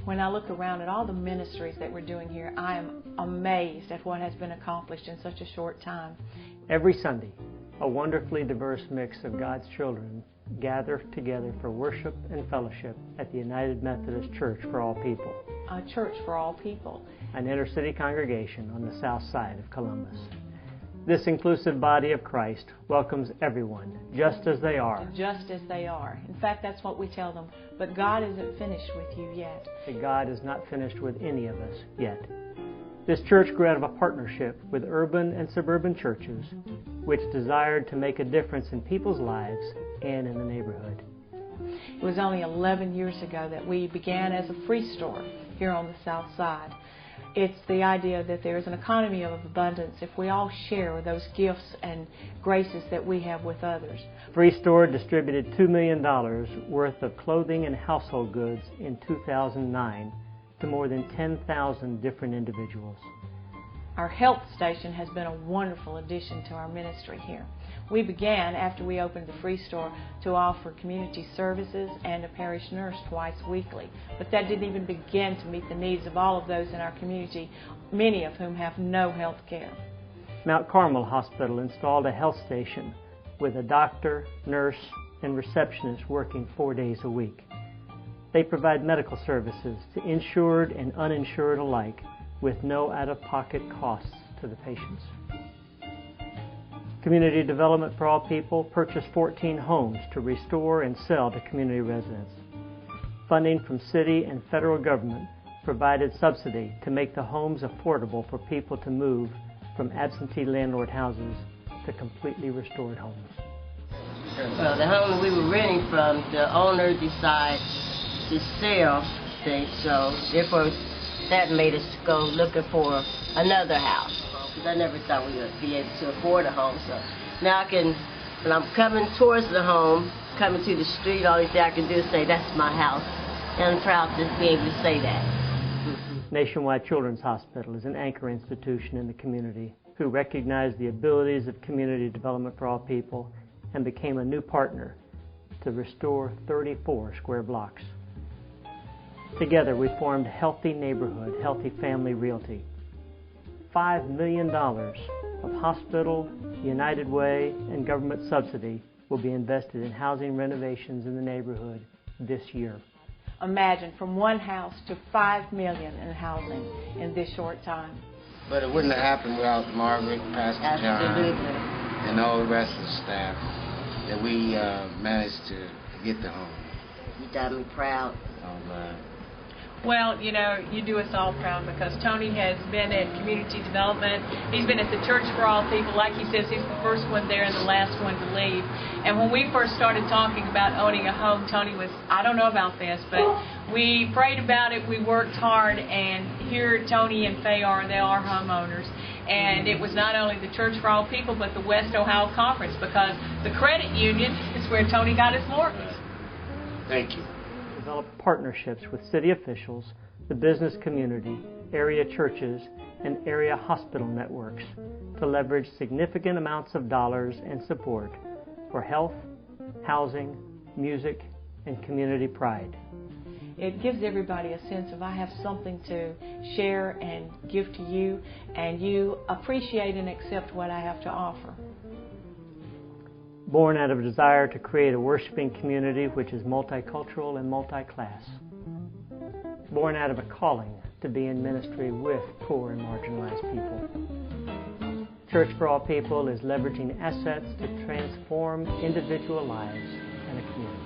When I look around at all the ministries that we're doing here, I am amazed at what has been accomplished in such a short time. Every Sunday, a wonderfully diverse mix of God's children gather together for worship and fellowship at the United Methodist Church for All People. A church for all people. An inner-city congregation on the south side of Columbus. This inclusive body of Christ welcomes everyone just as they are. Just as they are. In fact, that's what we tell them. But God isn't finished with you yet. God is not finished with any of us yet. This church grew out of a partnership with urban and suburban churches which desired to make a difference in people's lives and in the neighborhood. It was only 11 years ago that we began as a free store here on the south side. It's the idea that there is an economy of abundance if we all share those gifts and graces that we have with others. Free Store distributed $2 million worth of clothing and household goods in 2009 to more than 10,000 different individuals. Our health station has been a wonderful addition to our ministry here. We began, after we opened the Free Store, to offer community services and a parish nurse twice weekly. But that didn't even begin to meet the needs of all of those in our community, many of whom have no health care. Mount Carmel Hospital installed a health station with a doctor, nurse, and receptionist working 4 days a week. They provide medical services to insured and uninsured alike with no out-of-pocket costs to the patients. Community Development for All People purchased 14 homes to restore and sell to community residents. Funding from city and federal government provided subsidy to make the homes affordable for people to move from absentee landlord houses to completely restored homes. Well, the home we were renting from, the owner decided to sell, so therefore that made us go looking for another house. Because I never thought we would be able to afford a home. So now when I'm coming towards the home, coming to the street, all thing I can do is say, that's my house. And I'm proud to be able to say that. Nationwide Children's Hospital is an anchor institution in the community who recognized the abilities of Community Development for All People and became a new partner to restore 34 square blocks. Together we formed Healthy Neighborhood, Healthy Family Realty. $5 million of hospital, United Way, and government subsidy will be invested in housing renovations in the neighborhood this year. Imagine, from one house to $5 million in housing in this short time. But it wouldn't have happened without Margaret, Pastor Absolutely. John, and all the rest of the staff that we managed to get the home. You got me proud. Well, you know, you do us all proud because Tony has been in community development. He's been at the Church for All People. Like he says, he's the first one there and the last one to leave. And when we first started talking about owning a home, Tony was, I don't know about this, but we prayed about it, we worked hard, and here Tony and Faye are, they are homeowners. And it was not only the Church for All People, but the West Ohio Conference, because the credit union is where Tony got his mortgage. Thank you. Develop partnerships with city officials, the business community, area churches, and area hospital networks to leverage significant amounts of dollars and support for health, housing, music, and community pride. It gives everybody a sense of I have something to share and give to you, and you appreciate and accept what I have to offer. Born out of a desire to create a worshiping community which is multicultural and multi-class. Born out of a calling to be in ministry with poor and marginalized people. Church for All People is leveraging assets to transform individual lives and a community.